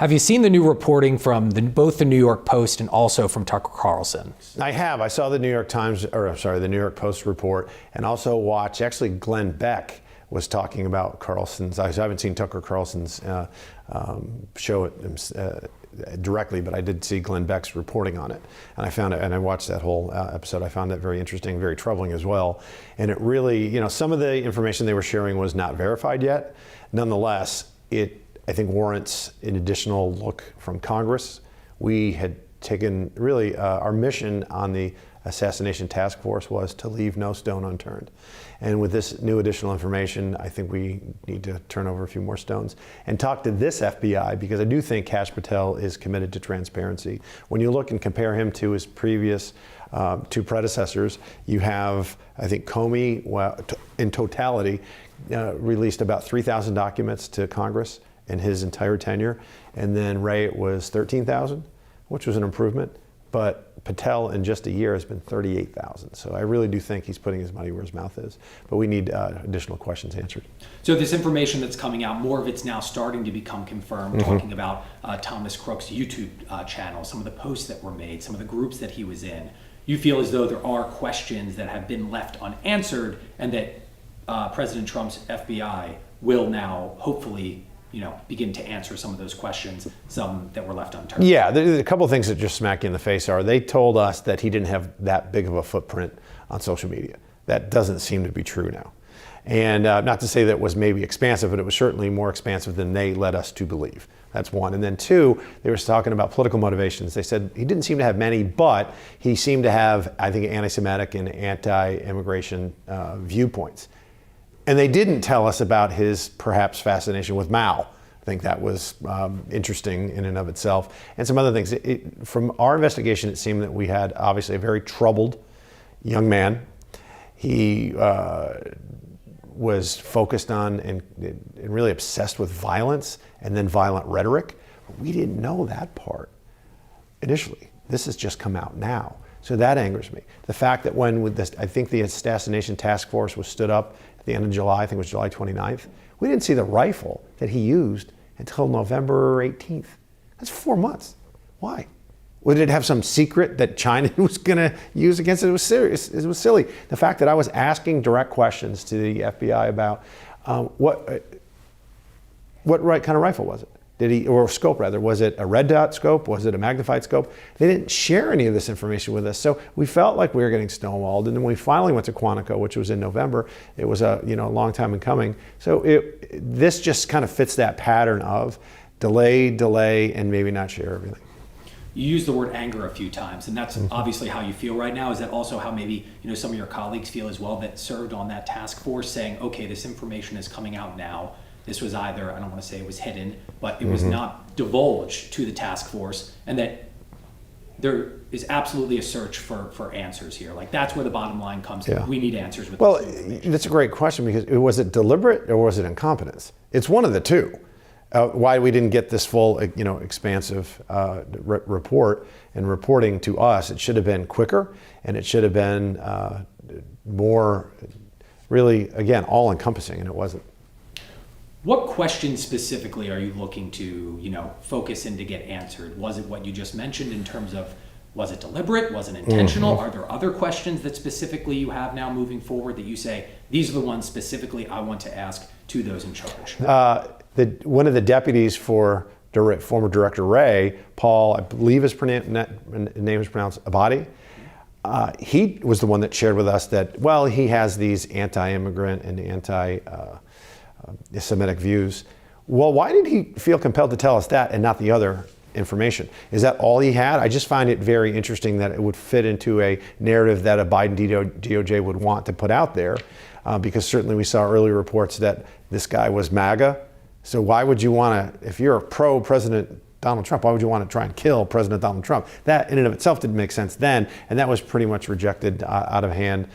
Have you seen the new reporting from both the New York Post and also from Tucker Carlson? I have. I saw the New York Post report, and also watched, actually Glenn Beck was talking about Carlson's. I haven't seen Tucker Carlson's show directly, but I did see Glenn Beck's reporting on it. And I found it, and I watched that whole episode. I found it very interesting, very troubling as well. And it really, some of the information they were sharing was not verified yet. Nonetheless, it, I think, warrants an additional look from Congress. We had taken, really, our mission on the assassination task force was to leave no stone unturned. And with this new additional information, I think we need to turn over a few more stones and talk to this FBI, because I do think Kash Patel is committed to transparency. When you look and compare him to his previous two predecessors, you have, I think, Comey, in totality, released about 3,000 documents to Congress in his entire tenure. And then Wray, it was 13,000, which was an improvement. But Patel in just a year has been 38,000. So I really do think he's putting his money where his mouth is. But we need additional questions answered. So this information that's coming out, more of it's now starting to become confirmed, talking about Thomas Crooks' YouTube channel, some of the posts that were made, some of the groups that he was in. You feel as though there are questions that have been left unanswered, and that President Trump's FBI will now hopefully begin to answer some of those questions, some that were left unturned. Yeah, a couple of things that just smack you in the face are, they told us that he didn't have that big of a footprint on social media. That doesn't seem to be true now. And not to say that it was maybe expansive, but it was certainly more expansive than they led us to believe. That's one. And then two, they were talking about political motivations. They said he didn't seem to have many, but he seemed to have, I think, anti-Semitic and anti-immigration viewpoints. And they didn't tell us about his perhaps fascination with Mao. I think that was interesting in and of itself. And some other things. From our investigation, it seemed that we had obviously a very troubled young man. He was focused on and really obsessed with violence and then violent rhetoric. But we didn't know that part initially. This has just come out now. So that angers me. The fact that when I think the assassination task force was stood up at the end of July, I think it was July 29th, we didn't see the rifle that he used until November 18th. That's 4 months. Why? Would it have some secret that China was going to use against it? It was serious. It was silly. The fact that I was asking direct questions to the FBI about what kind of rifle was it? Or scope rather, was it a red dot scope? Was it a magnified scope? They didn't share any of this information with us. So we felt like we were getting stonewalled. And then when we finally went to Quantico, which was in November, it was a long time in coming. So this just kind of fits that pattern of delay, and maybe not share everything. You used the word anger a few times, and that's obviously how you feel right now. Is that also how maybe some of your colleagues feel as well that served on that task force, saying, okay, this information is coming out now. This was either, I don't want to say it was hidden, but it was not divulged to the task force, and that there is absolutely a search for answers here. Like, that's where the bottom line comes in. We need answers with this information. That's a great question, because was it deliberate or was it incompetence? It's one of the two. Why we didn't get this full, expansive report and reporting to us. It should have been quicker, and it should have been more, really, again, all-encompassing, and it wasn't. What questions specifically are you looking to, focus in to get answered? Was it what you just mentioned in terms of, was it deliberate? Was it intentional? Are there other questions that specifically you have now moving forward that you say, these are the ones specifically I want to ask to those in charge? One of the deputies for former Director Wray, Paul, I believe his name is pronounced Abadi, he was the one that shared with us that, he has these anti-immigrant and anti-Semitic views. Well, why did he feel compelled to tell us that and not the other information? Is that all he had? I just find it very interesting that it would fit into a narrative that a Biden DOJ would want to put out there, because certainly we saw early reports that this guy was MAGA. So why would you want to, if you're a pro-President Donald Trump, why would you want to try and kill President Donald Trump? That in and of itself didn't make sense then, and that was pretty much rejected out of hand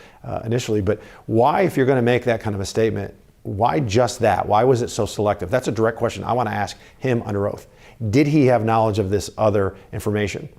initially. But why, if you're going to make that kind of a statement, why just that? Why was it so selective? That's a direct question I want to ask him under oath. Did he have knowledge of this other information?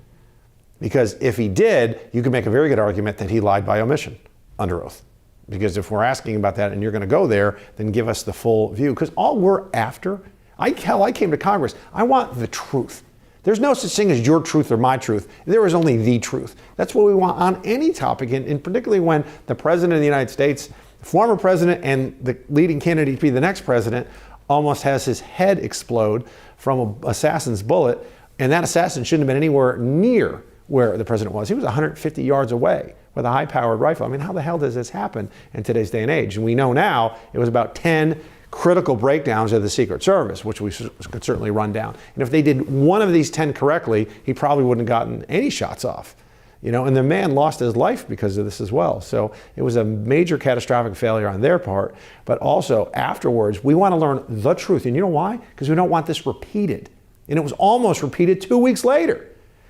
Because if he did, you could make a very good argument that he lied by omission under oath. Because if we're asking about that and you're going to go there, then give us the full view. Because all we're after Hell, I came to Congress. I want the truth. There's no such thing as your truth or my truth. There is only the truth. That's what we want on any topic, and particularly when the President of the United States, former president and the leading candidate to be the next president, almost has his head explode from an assassin's bullet, and that assassin shouldn't have been anywhere near where the president was. He was 150 yards away with a high-powered rifle. I mean, how the hell does this happen in today's day and age? And we know now it was about 10 critical breakdowns of the Secret Service, which we could certainly run down. And if they did one of these 10 correctly, he probably wouldn't have gotten any shots off. And the man lost his life because of this as well. So it was a major catastrophic failure on their part. But also afterwards, we want to learn the truth. And you know why? Because we don't want this repeated. And it was almost repeated 2 weeks later.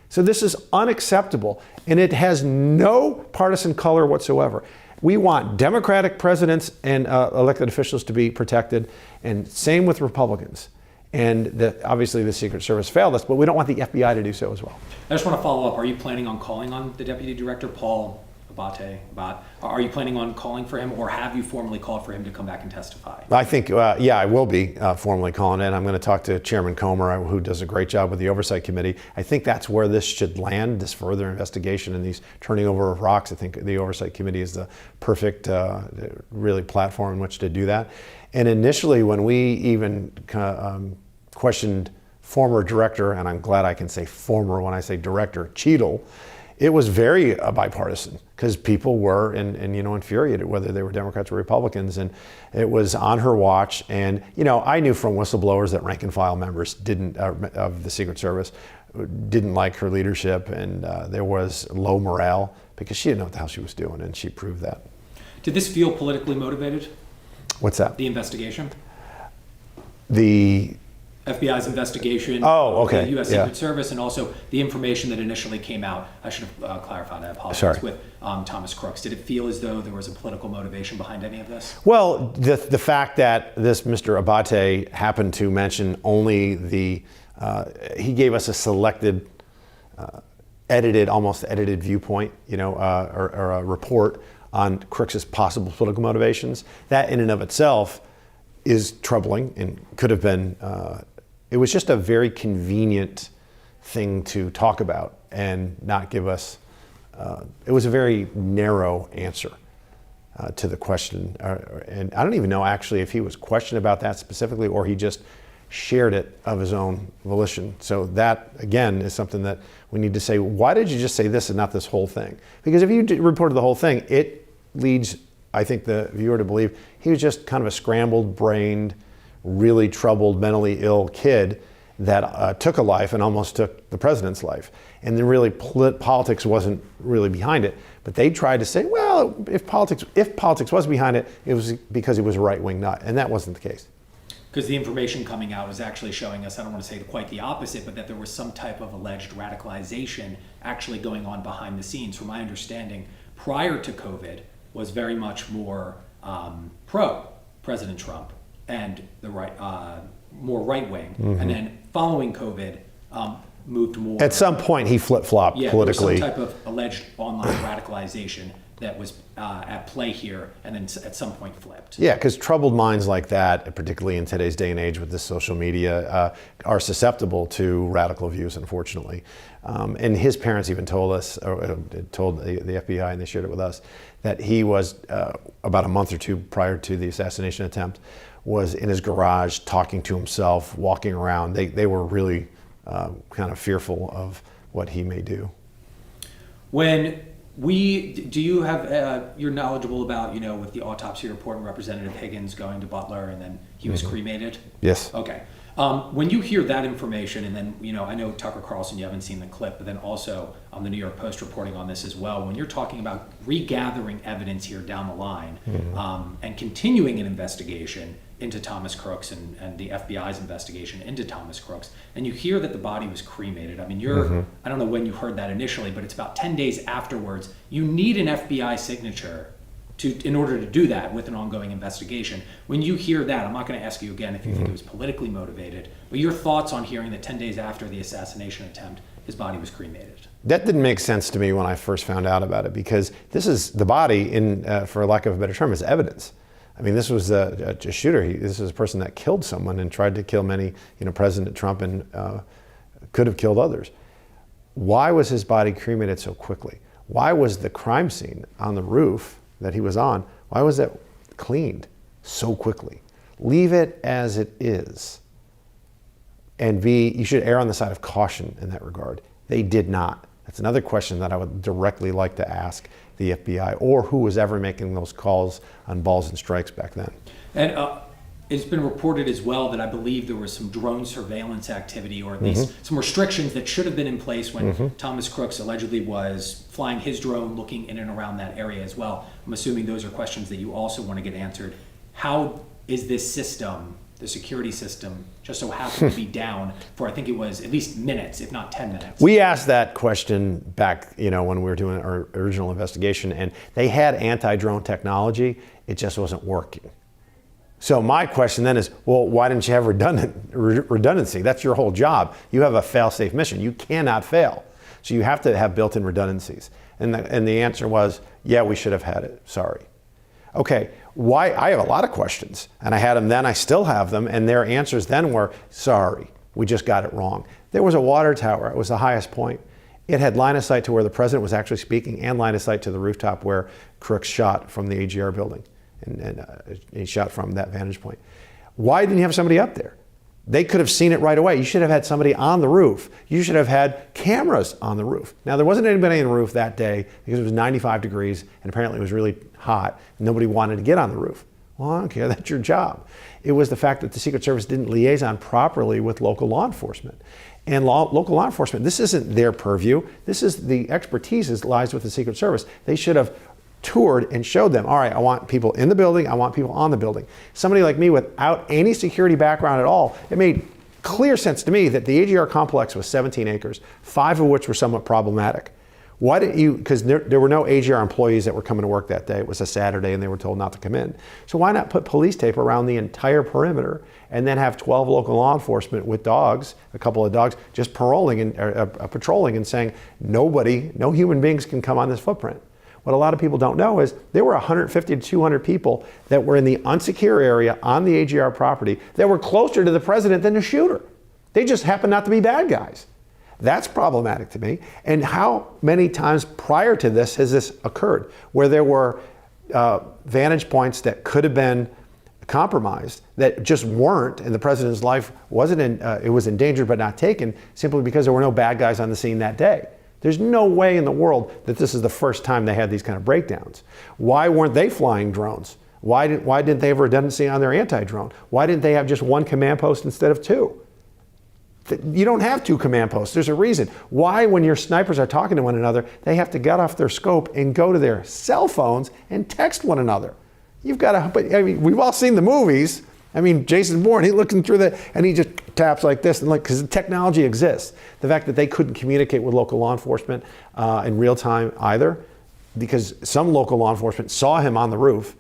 So this is unacceptable. And it has no partisan color whatsoever. We want Democratic presidents and elected officials to be protected, and same with Republicans. And obviously the Secret Service failed us, but we don't want the FBI to do so as well. I just want to follow up. Are you planning on calling on the Deputy Director, Paul Abate? Are you planning on calling for him, or have you formally called for him to come back and testify? I think, I will be formally calling it. I'm going to talk to Chairman Comer, who does a great job with the Oversight Committee. I think that's where this should land, this further investigation and these turning over of rocks. I think the Oversight Committee is the perfect, really platform in which to do that. And initially, when we even questioned former director, and I'm glad I can say former when I say director, Cheadle, it was very bipartisan, because people were infuriated whether they were Democrats or Republicans, and it was on her watch. And I knew from whistleblowers that rank and file members of the Secret Service didn't like her leadership, and there was low morale because she didn't know what the hell she was doing, and she proved that. Did this feel politically motivated? What's that? The investigation? The FBI's investigation, okay. the U.S. Secret Service, and also the information that initially came out. I should have clarified, I apologize, Sorry. with Thomas Crooks. Did it feel as though there was a political motivation behind any of this? Well, the fact that this Mr. Abate happened to mention only he gave us a selected, almost edited viewpoint, or a report on Crooks's possible political motivations. That in and of itself is troubling and could have been, it was just a very convenient thing to talk about and not give us, it was a very narrow answer to the question. And I don't even know actually if he was questioned about that specifically, or he just shared it of his own volition. So that, again, is something that we need to say, why did you just say this and not this whole thing? Because if you reported the whole thing, it leads, I think, the viewer to believe he was just kind of a scrambled-brained, really troubled, mentally ill kid that took a life and almost took the president's life. And then really politics wasn't really behind it. But they tried to say, well, if politics was behind it, it was because he was a right-wing nut. And that wasn't the case. Because the information coming out was actually showing us, I don't want to say quite the opposite, but that there was some type of alleged radicalization actually going on behind the scenes. From my understanding, prior to COVID, was very much more pro-President Trump and the more right-wing. Mm-hmm. And then following COVID, moved more. At some point, he flip-flopped politically. There was some type of alleged online radicalization that was at play here, and then at some point flipped. Yeah, because troubled minds like that, particularly in today's day and age with this social media, are susceptible to radical views, unfortunately. And his parents even told us, or told the FBI, and they shared it with us, that he was, about a month or two prior to the assassination attempt, was in his garage talking to himself, walking around. They were really kind of fearful of what he may do. Do you have, you're knowledgeable about, with the autopsy report and Representative Higgins going to Butler and then he was cremated? Yes. Okay. When you hear that information, and then, I know Tucker Carlson, you haven't seen the clip, but then also the New York Post reporting on this as well, when you're talking about regathering evidence here down the line, and continuing an investigation into Thomas Crooks and the FBI's investigation into Thomas Crooks, and you hear that the body was cremated. I mean, I don't know when you heard that initially, but it's about 10 days afterwards. You need an FBI signature in order to do that with an ongoing investigation. When you hear that, I'm not going to ask you again if you think it was politically motivated, but your thoughts on hearing that 10 days after the assassination attempt, his body was cremated. That didn't make sense to me when I first found out about it, because this is the body, for lack of a better term, is evidence. I mean, this was a shooter. This is a person that killed someone and tried to kill many, President Trump, and could have killed others. Why was his body cremated so quickly? Why was the crime scene on the roof that he was on, why was that cleaned so quickly? Leave it as it is. And B, you should err on the side of caution in that regard. They did not. That's another question that I would directly like to ask the FBI, or who was ever making those calls on balls and strikes back then. And it's been reported as well that I believe there was some drone surveillance activity, or at least some restrictions that should have been in place when Thomas Crooks allegedly was flying his drone, looking in and around that area as well. I'm assuming those are questions that you also want to get answered. How is this system, the security system, just so happened to be down for, I think it was at least minutes, if not 10 minutes? We asked that question back, when we were doing our original investigation, and they had anti-drone technology. It just wasn't working. So my question then is, well, why didn't you have redundancy? That's your whole job. You have a fail-safe mission. You cannot fail. So you have to have built-in redundancies. And the answer was, yeah, we should have had it. Sorry. Okay, why? I have a lot of questions, and I had them then, I still have them, and their answers then were, sorry, we just got it wrong. There was a water tower. It was the highest point. It had line of sight to where the president was actually speaking, and line of sight to the rooftop where Crooks shot from the AGR building. And he shot from that vantage point. Why didn't you have somebody up there? They could have seen it right away. You should have had somebody on the roof. You should have had cameras on the roof. Now, there wasn't anybody on the roof that day because it was 95 degrees and apparently it was really hot. Nobody wanted to get on the roof. Well, I don't care, that's your job. It was the fact that the Secret Service didn't liaison properly with local law enforcement. And local law enforcement, this isn't their purview. This is the expertise lies with the Secret Service. They should have toured and showed them, all right, I want people in the building, I want people on the building. Somebody like me without any security background at all, it made clear sense to me that the AGR complex was 17 acres, 5 of which were somewhat problematic. Why didn't you, because there were no AGR employees that were coming to work that day. It was a Saturday and they were told not to come in. So why not put police tape around the entire perimeter and then have 12 local law enforcement with dogs, a couple of dogs, just patrolling and saying, no human beings can come on this footprint. What a lot of people don't know is there were 150 to 200 people that were in the unsecure area on the AGR property that were closer to the president than the shooter. They just happened not to be bad guys. That's problematic to me. And how many times prior to this has this occurred, where there were vantage points that could have been compromised that just weren't, and the president's life wasn't it was endangered but not taken, simply because there were no bad guys on the scene that day. There's no way in the world that this is the first time they had these kind of breakdowns. Why weren't they flying drones? Why didn't they have redundancy on their anti-drone? Why didn't they have just one command post instead of 2? You don't have 2 command posts. There's a reason. Why, when your snipers are talking to one another, they have to get off their scope and go to their cell phones and text one another? You've got to, but I mean, we've all seen the movies. I mean, Jason Bourne, he's looking through that and he just taps like this, and because the technology exists. The fact that they couldn't communicate with local law enforcement in real time either, because some local law enforcement saw him on the roof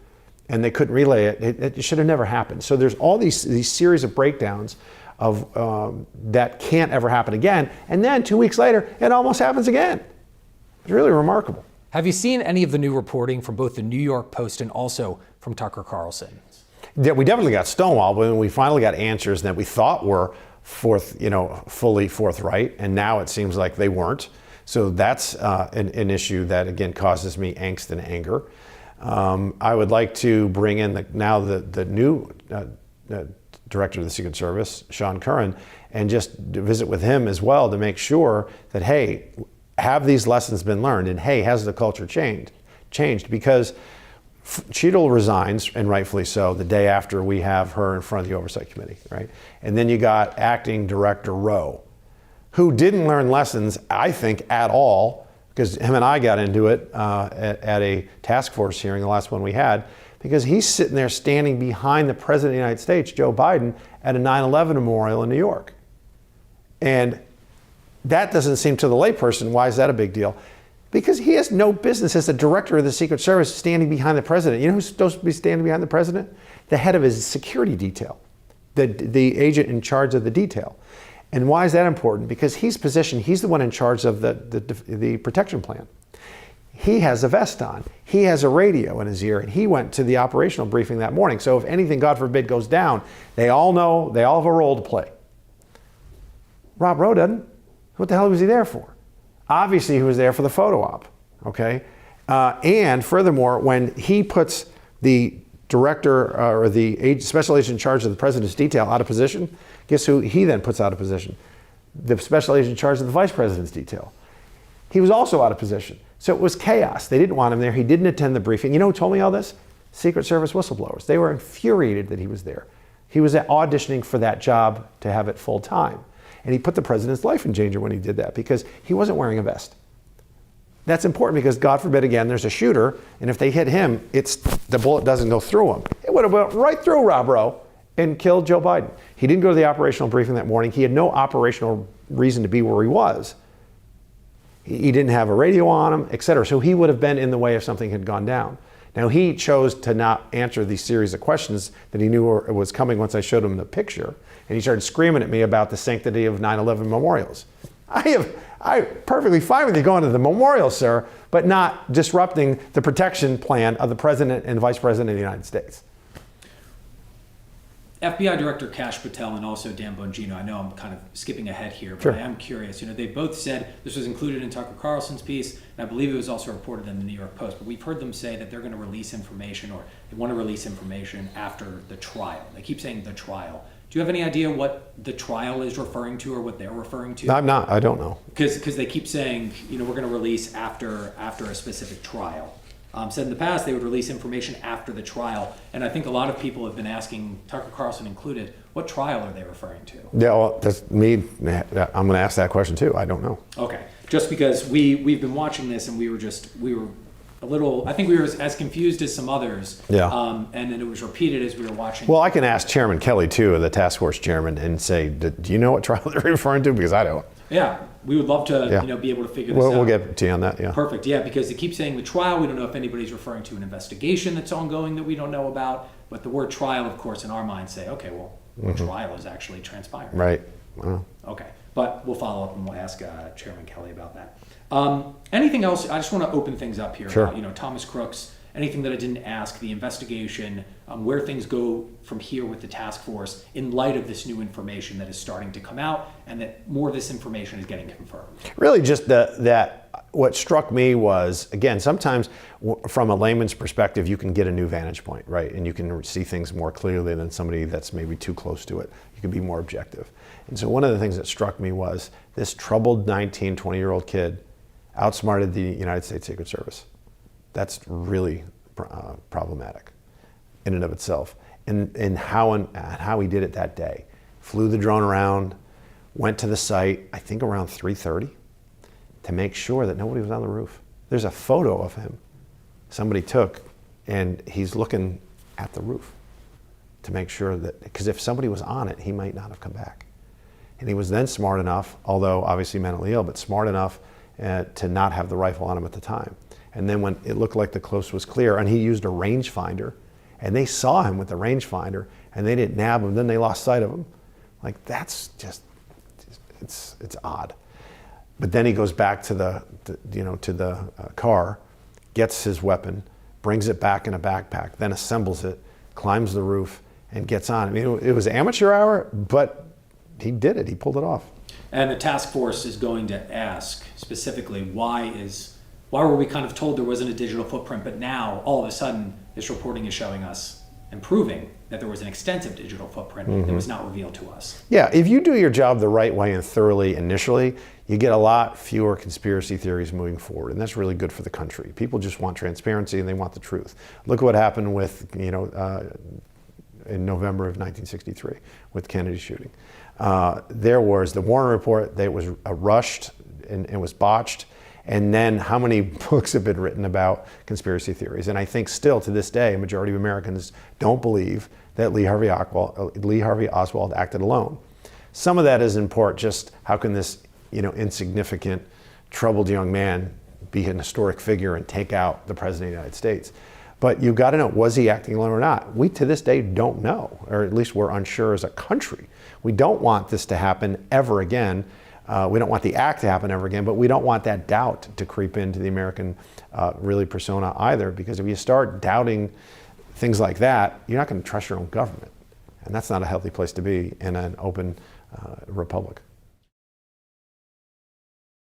and they couldn't relay it. It should have never happened. So there's all these series of breakdowns of that can't ever happen again. And then 2 weeks later, it almost happens again. It's really remarkable. Have you seen any of the new reporting from both the New York Post and also from Tucker Carlson? Yeah, we definitely got stonewalled when we finally got answers that we thought were fully forthright, and now it seems like they weren't. So that's an issue that again causes me angst and anger. I would like to bring in the new director of the Secret Service, Sean Curran, and just visit with him as well to make sure that, hey, have these lessons been learned, and hey, has the culture changed? Because Cheadle resigns, and rightfully so, the day after we have her in front of the Oversight Committee, right? And then you got Acting Director Rowe, who didn't learn lessons, I think, at all, because him and I got into it at a task force hearing, the last one we had, because he's sitting there standing behind the President of the United States, Joe Biden, at a 9/11 memorial in New York. And that doesn't seem to the layperson, why is that a big deal? Because he has no business as the director of the Secret Service standing behind the president. You know who's supposed to be standing behind the president? The head of his security detail, the agent in charge of the detail. And why is that important? Because he's the one in charge of the protection plan. he has a vest on. He has a radio in his ear, and he went to the operational briefing that morning. So if anything, God forbid, goes down, they all know, they all have a role to play. Rob Rowe doesn't. What the hell was he there for? Obviously, he was there for the photo op, okay? And furthermore, when he puts the director or the special agent in charge of the president's detail out of position, guess who he then puts out of position? The special agent in charge of the vice president's detail. He was also out of position. So it was chaos. They didn't want him there. He didn't attend the briefing. You know who told me all this? Secret Service whistleblowers. They were infuriated that he was there. He was auditioning for that job to have it full time. And he put the president's life in danger when he did that because he wasn't wearing a vest. That's important because God forbid, again, there's a shooter, and if they hit him, the bullet doesn't go through him. It would have went right through Rob Rowe and killed Joe Biden. He didn't go to the operational briefing that morning. He had no operational reason to be where he was. He didn't have a radio on him, et cetera. So he would have been in the way if something had gone down. Now, he chose to not answer these series of questions that he knew was coming once I showed him the picture. And he started screaming at me about the sanctity of 9/11 memorials. I'm perfectly fine with you going to the memorial, sir, but not disrupting the protection plan of the president and vice president of the United States. FBI Director Kash Patel and also Dan Bongino, I know I'm kind of skipping ahead here, but Sure. I am curious. They both said this was included in Tucker Carlson's piece, and I believe it was also reported in the New York Post, but we've heard them say that they're going to release information, or they want to release information after the trial. They keep saying the trial. Do you have any idea what the trial is referring to or what they're referring to? I don't know. Because they keep saying, we're going to release after a specific trial. Said in the past they would release information after the trial, and I think a lot of people have been asking, Tucker Carlson included, what trial are they referring to? Yeah, well, that's me. I'm going to ask that question too. I don't know. Okay, just because we've been watching this and we were a little, I think we were as confused as some others. Yeah. And then it was repeated as we were watching. Well, I can ask Chairman Kelly too, the task force chairman, and say, do you know what trial they're referring to? Because I don't. Yeah, we would love to be able to figure this out. We'll get to you on that, yeah. Perfect, yeah, because they keep saying the trial. We don't know if anybody's referring to an investigation that's ongoing that we don't know about. But the word trial, of course, in our minds say, okay, well, what trial is actually transpiring? Right. Well. Okay, but we'll follow up and we'll ask Chairman Kelly about that. Anything else? I just want to open things up here. Sure. Thomas Crooks, anything that I didn't ask, the investigation, where things go from here with the task force in light of this new information that is starting to come out and that more of this information is getting confirmed. Really just that what struck me was, again, sometimes from a layman's perspective, you can get a new vantage point, right? And you can see things more clearly than somebody that's maybe too close to it. You can be more objective. And so one of the things that struck me was this troubled 19, 20-year-old kid outsmarted the United States Secret Service. That's really problematic in and of itself. And how he did it that day. Flew the drone around, went to the site, I think around 3:30, to make sure that nobody was on the roof. There's a photo of him somebody took, and he's looking at the roof to make sure that, because if somebody was on it, he might not have come back. And he was then smart enough, although obviously mentally ill, but smart enough to not have the rifle on him at the time. And then when it looked like the coast was clear, and he used a rangefinder, and they saw him with the rangefinder, and they didn't nab him, then they lost sight of him. Like, that's just, it's odd. But then he goes back to the car, gets his weapon, brings it back in a backpack, then assembles it, climbs the roof, and gets on. I mean, it was amateur hour, but he did it. He pulled it off. And the task force is going to ask specifically, why were we kind of told there wasn't a digital footprint, but now all of a sudden this reporting is showing us and proving that there was an extensive digital footprint that was not revealed to us. Yeah, if you do your job the right way and thoroughly initially, you get a lot fewer conspiracy theories moving forward, and that's really good for the country. People just want transparency and they want the truth. Look at what happened with, in November of 1963 with Kennedy shooting. There was the Warren report that was rushed and was botched. And then how many books have been written about conspiracy theories? And I think still to this day, a majority of Americans don't believe that Lee Harvey Oswald acted alone. Some of that is in part just how can this insignificant, troubled young man be an historic figure and take out the President of the United States? But you've got to know, was he acting alone or not? We to this day don't know, or at least we're unsure as a country. We don't want this to happen ever again. We don't want the act to happen ever again, but we don't want that doubt to creep into the American really persona either, because if you start doubting things like that, you're not going to trust your own government. And that's not a healthy place to be in an open republic.